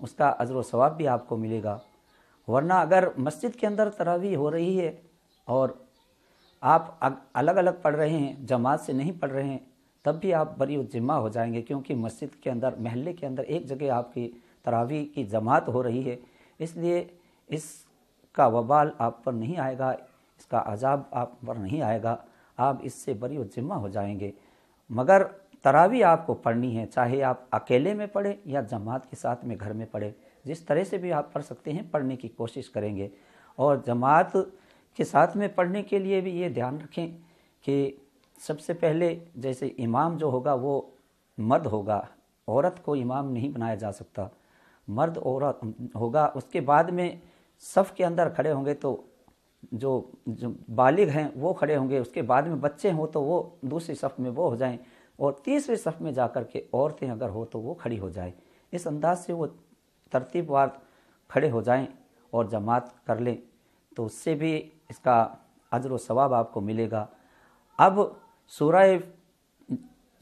اس کا اجر و ثواب بھی آپ کو ملے گا۔ ورنہ اگر مسجد کے اندر تراویح ہو رہی ہے اور آپ الگ الگ پڑھ رہے ہیں، جماعت سے نہیں پڑھ رہے ہیں، تب بھی آپ بری ذمہ ہو جائیں گے، کیونکہ مسجد کے اندر، محلے کے اندر ایک جگہ آپ کی تراویح کی جماعت ہو رہی ہے، اس لیے اس کا وبال آپ پر نہیں آئے گا، اس کا عذاب آپ پر نہیں آئے گا، آپ اس سے بری ذمہ ہو جائیں گے۔ مگر تراویح آپ کو پڑھنی ہے، چاہے آپ اکیلے میں پڑھیں یا جماعت کے ساتھ میں گھر میں پڑھیں، جس طرح سے بھی آپ پڑھ سکتے ہیں پڑھنے کی کوشش کریں گے۔ اور جماعت کے ساتھ میں پڑھنے کے لیے بھی یہ دھیان رکھیں کہ سب سے پہلے جیسے امام جو ہوگا وہ مرد ہوگا، عورت کو امام نہیں بنایا جا سکتا، مرد عورت ہوگا۔ اس کے بعد میں صف کے اندر کھڑے ہوں گے تو جو بالغ ہیں وہ کھڑے ہوں گے، اس کے بعد میں بچے ہوں تو وہ دوسری صف میں وہ ہو جائیں، اور تیسری صف میں جا کر کے عورتیں اگر ہو تو وہ کھڑی ہو جائیں۔ اس انداز سے وہ ترتیب وار کھڑے ہو جائیں اور جماعت کر لیں، تو اس سے بھی اس کا اجر و ثواب آپ کو ملے گا۔ اب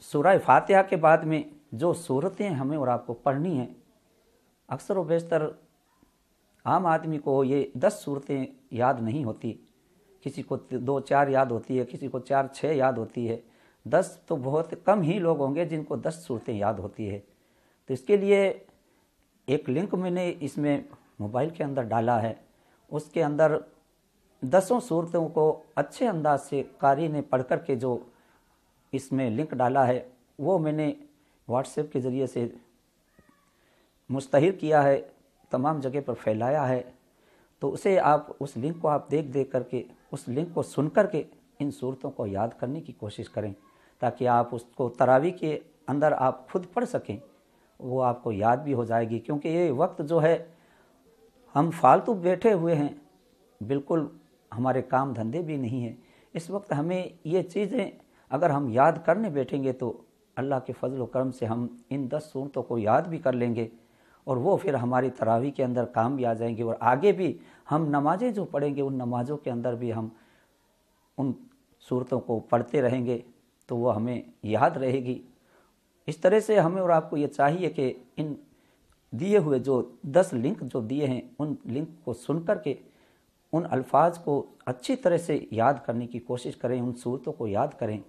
سورہ فاتحہ کے بعد میں جو صورتیں ہمیں اور آپ کو پڑھنی ہیں، اکثر و بیشتر عام آدمی کو یہ 10 صورتیں یاد نہیں ہوتی، کسی کو 2-4 یاد ہوتی ہے، کسی کو 4-6 یاد ہوتی ہے، 10 تو بہت کم ہی لوگ ہوں گے جن کو 10 صورتیں یاد ہوتی ہے۔ تو اس کے لیے ایک لنک میں نے اس میں موبائل کے اندر ڈالا ہے، اس کے اندر 10 صورتوں کو اچھے انداز سے قاری نے پڑھ کر کے جو اس میں لنک ڈالا ہے، وہ میں نے واٹس ایپ کے ذریعے سے مشتہر کیا ہے، تمام جگہ پر پھیلایا ہے۔ تو اسے آپ اس لنک کو آپ دیکھ کر کے، اس لنک کو سن کر کے ان صورتوں کو یاد کرنے کی کوشش کریں، تاکہ آپ اس کو تراویح کے اندر آپ خود پڑھ سکیں، وہ آپ کو یاد بھی ہو جائے گی۔ کیونکہ یہ وقت جو ہے ہم فالتو بیٹھے ہوئے ہیں، بالکل ہمارے کام دھندے بھی نہیں ہیں، اس وقت ہمیں یہ چیزیں اگر ہم یاد کرنے بیٹھیں گے تو اللہ کے فضل و کرم سے ہم ان 10 صورتوں کو یاد بھی کر لیں گے، اور وہ پھر ہماری تراویح کے اندر کام بھی آ جائیں گے، اور آگے بھی ہم نمازیں جو پڑھیں گے ان نمازوں کے اندر بھی ہم ان صورتوں کو پڑھتے رہیں گے تو وہ ہمیں یاد رہے گی۔ اس طرح سے ہمیں اور آپ کو یہ چاہیے کہ ان دیے ہوئے جو 10 لنک جو دیے ہیں، ان لنک کو سن کر کے ان الفاظ کو اچھی طرح سے یاد کرنے کی کوشش کریں، ان صورتوں کو یاد کریں۔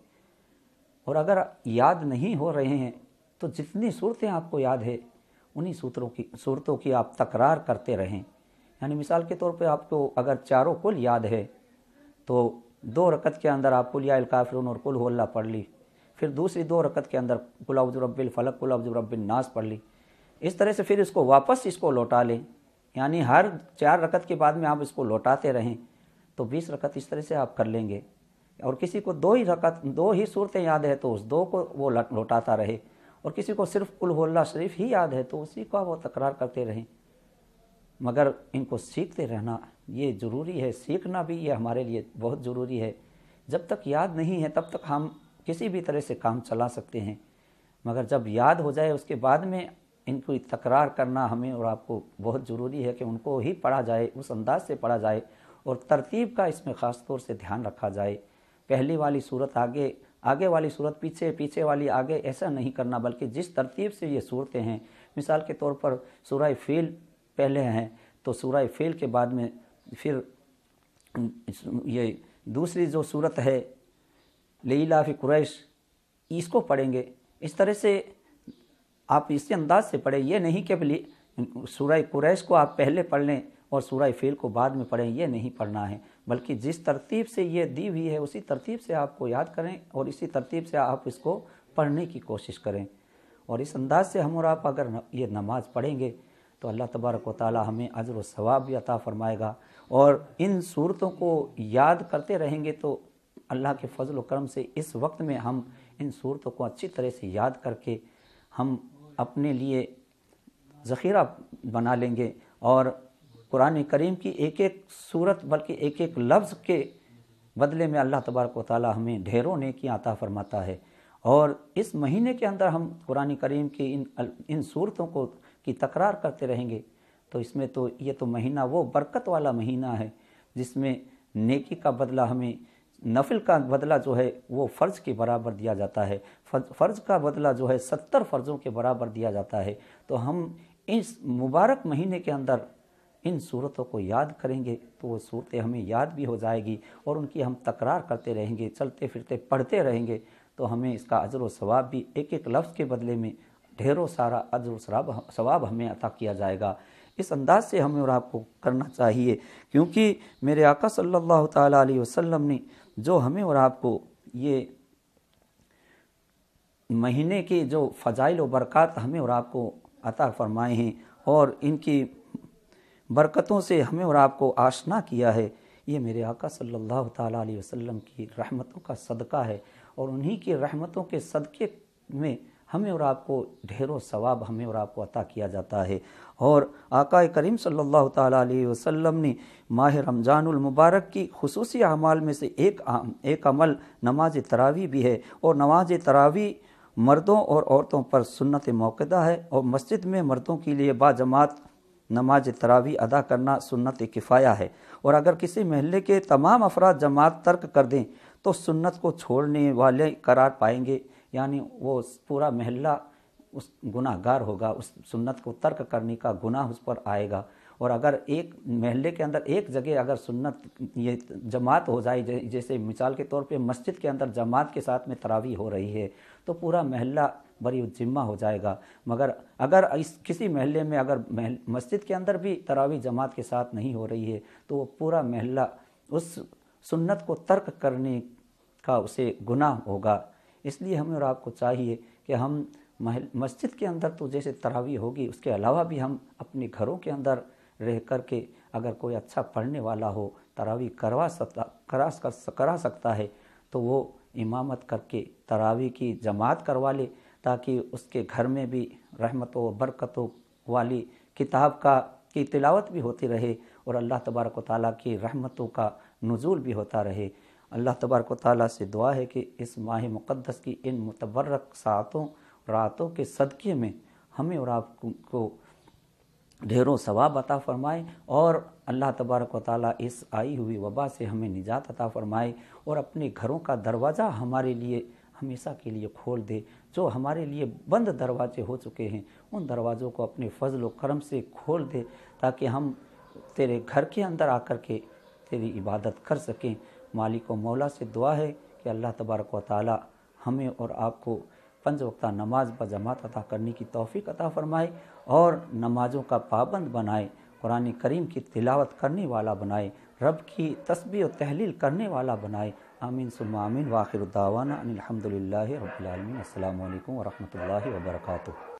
اور اگر یاد نہیں ہو رہے ہیں تو جتنی صورتیں آپ کو یاد ہے انہی صورتوں کی آپ تکرار کرتے رہیں۔ یعنی مثال کے طور پہ آپ کو اگر چاروں کل یاد ہے تو 2 رکعت کے اندر آپ قل یا الکافرون اور قل هو اللہ پڑھ لی، پھر دوسری 2 رکعت کے اندر قل اعوذ برب الفلق قل اعوذ برب الناس پڑھ لی، اس طرح سے پھر اس کو واپس اس کو لوٹا لیں، یعنی ہر 4 رکعت کے بعد میں آپ اس کو لوٹاتے رہیں تو 20 رکعت اس طرح سے آپ کر لیں گے۔ اور کسی کو 2 ہی صورتیں یاد ہے تو اس 2 کو وہ لوٹاتا رہے، اور کسی کو صرف قل هو اللہ شریف ہی یاد ہے تو اسی کا وہ تکرار کرتے رہیں۔ مگر ان کو سیکھتے رہنا یہ ضروری ہے، سیکھنا بھی یہ ہمارے لیے بہت ضروری ہے۔ جب تک یاد نہیں ہے تب تک ہم کسی بھی طرح سے کام چلا سکتے ہیں، مگر جب یاد ہو جائے اس کے بعد میں ان کو تکرار کرنا ہمیں اور آپ کو بہت ضروری ہے کہ ان کو ہی پڑھا جائے، اس انداز سے پڑھا جائے، اور ترتیب کا اس میں خاص طور سے دھیان رکھا جائے۔ پہلی والی صورت آگے، آگے والی صورت پیچھے، پیچھے والی آگے، ایسا نہیں کرنا، بلکہ جس ترتیب سے یہ صورتیں ہیں، مثال کے طور پر سورہ فیل پہلے ہیں تو سورہ فیل کے بعد میں پھر یہ دوسری جو صورت ہے لإلاف قریش، اس کو پڑھیں گے۔ اس طرح سے آپ اسی انداز سے پڑھیں، یہ نہیں کہ سورہ قریش کو آپ پہلے پڑھ لیں اور سورہ فیل کو بعد میں پڑھیں، یہ نہیں پڑھنا ہے، بلکہ جس ترتیب سے یہ دی ہوئی ہے اسی ترتیب سے آپ کو یاد کریں اور اسی ترتیب سے آپ اس کو پڑھنے کی کوشش کریں۔ اور اس انداز سے ہم اور آپ اگر یہ نماز پڑھیں گے تو اللہ تبارک و تعالی ہمیں اجر و ثواب بھی عطا فرمائے گا، اور ان صورتوں کو یاد کرتے رہیں گے تو اللہ کے فضل و کرم سے اس وقت میں ہم ان صورتوں کو اچھی طرح سے یاد کر کے ہم اپنے لیے ذخیرہ بنا لیں گے، اور قرآن کریم کی ایک ایک صورت بلکہ ایک ایک لفظ کے بدلے میں اللہ تبارک و تعالی ہمیں ڈھیروں نیکیاں عطا فرماتا ہے۔ اور اس مہینے کے اندر ہم قرآن کریم کی ان صورتوں کو کی تکرار کرتے رہیں گے تو اس میں تو یہ تو مہینہ وہ برکت والا مہینہ ہے جس میں نیکی کا بدلہ ہمیں، نفل کا بدلہ جو ہے وہ فرض کے برابر دیا جاتا ہے، فرض کا بدلہ جو ہے 70 فرضوں کے برابر دیا جاتا ہے۔ تو ہم اس مبارک مہینے کے اندر ان صورتوں کو یاد کریں گے تو وہ صورتیں ہمیں یاد بھی ہو جائے گی اور ان کی ہم تکرار کرتے رہیں گے، چلتے پھرتے پڑھتے رہیں گے تو ہمیں اس کا اجر و ثواب بھی ایک ایک لفظ کے بدلے میں ڈھیروں سارا اجر و ثواب ہمیں عطا کیا جائے گا۔ اس انداز سے ہمیں اور آپ کو کرنا چاہیے، کیونکہ میرے آقا صلی اللہ تعالیٰ علیہ وسلم نے جو ہمیں اور آپ کو یہ مہینے کے جو فضائل و برکات ہمیں اور آپ کو عطا فرمائے ہیں اور ان کی برکتوں سے ہمیں اور آپ کو آشنا کیا ہے، یہ میرے آقا صلی اللہ تعالیٰ علیہ وسلم کی رحمتوں کا صدقہ ہے، اور انہی کی رحمتوں کے صدقے میں ہمیں اور آپ کو ڈھیروں ثواب ہمیں اور آپ کو عطا کیا جاتا ہے۔ اور آقا کریم صلی اللہ تعالیٰ علیہ وسلم نے ماہ رمضان المبارک کی خصوصی اعمال میں سے ایک عمل نماز تراویح بھی ہے، اور نماز تراویح مردوں اور عورتوں پر سنت موقدہ ہے، اور مسجد میں مردوں کے لیے باجماعت نماز تراویح ادا کرنا سنت کفایہ ہے، اور اگر کسی محلے کے تمام افراد جماعت ترک کر دیں تو سنت کو چھوڑنے والے قرار پائیں گے، یعنی وہ پورا محلہ اس گناہ گار ہوگا، اس سنت کو ترک کرنے کا گناہ اس پر آئے گا۔ اور اگر ایک محلے کے اندر ایک جگہ اگر سنت یہ جماعت ہو جائے، جیسے مثال کے طور پہ مسجد کے اندر جماعت کے ساتھ میں تراویح ہو رہی ہے تو پورا محلہ بری ذمہ ہو جائے گا، مگر اگر کسی محلے میں اگر مسجد کے اندر بھی تراویح جماعت کے ساتھ نہیں ہو رہی ہے تو وہ پورا محلہ اس سنت کو ترک کرنے کا اسے گناہ ہوگا۔ اس لیے ہمیں اور آپ کو چاہیے کہ ہم مسجد کے اندر تو جیسے تراویح ہوگی، اس کے علاوہ بھی ہم اپنے گھروں کے اندر رہ کر کے اگر کوئی اچھا پڑھنے والا ہو تراویح کرا سکتا ہے تو وہ امامت کر کے تراویح کی جماعت کروا لے، تاکہ اس کے گھر میں بھی رحمتوں و برکتوں والی کتاب کی تلاوت بھی ہوتی رہے اور اللہ تبارک و تعالیٰ کی رحمتوں کا نزول بھی ہوتا رہے۔ اللہ تبارک و تعالیٰ سے دعا ہے کہ اس ماہ مقدس کی ان متبرک ساعتوں راتوں کے صدقے میں ہمیں اور آپ کو ڈھیروں ثواب عطا فرمائے، اور اللہ تبارک و تعالیٰ اس آئی ہوئی وبا سے ہمیں نجات عطا فرمائے، اور اپنے گھروں کا دروازہ ہمارے لیے ہمیشہ کے لیے کھول دے۔ جو ہمارے لیے بند دروازے ہو چکے ہیں ان دروازوں کو اپنے فضل و کرم سے کھول دے، تاکہ ہم تیرے گھر کے اندر آ کر کے تیری عبادت کر سکیں۔ مالک و مولا سے دعا ہے کہ اللہ تبارک و تعالیٰ ہمیں اور آپ کو 5 وقتہ نماز بجماعت عطا کرنے کی توفیق عطا فرمائے، اور نمازوں کا پابند بنائے، قرآن کریم کی تلاوت کرنے والا بنائے، رب کی تسبیح و تحلیل کرنے والا بنائے۔ آمین ثم آمین، وآخر دعوانا ان الحمد للہ رب العالمین۔ السلام علیکم ورحمۃ اللہ وبرکاتہ۔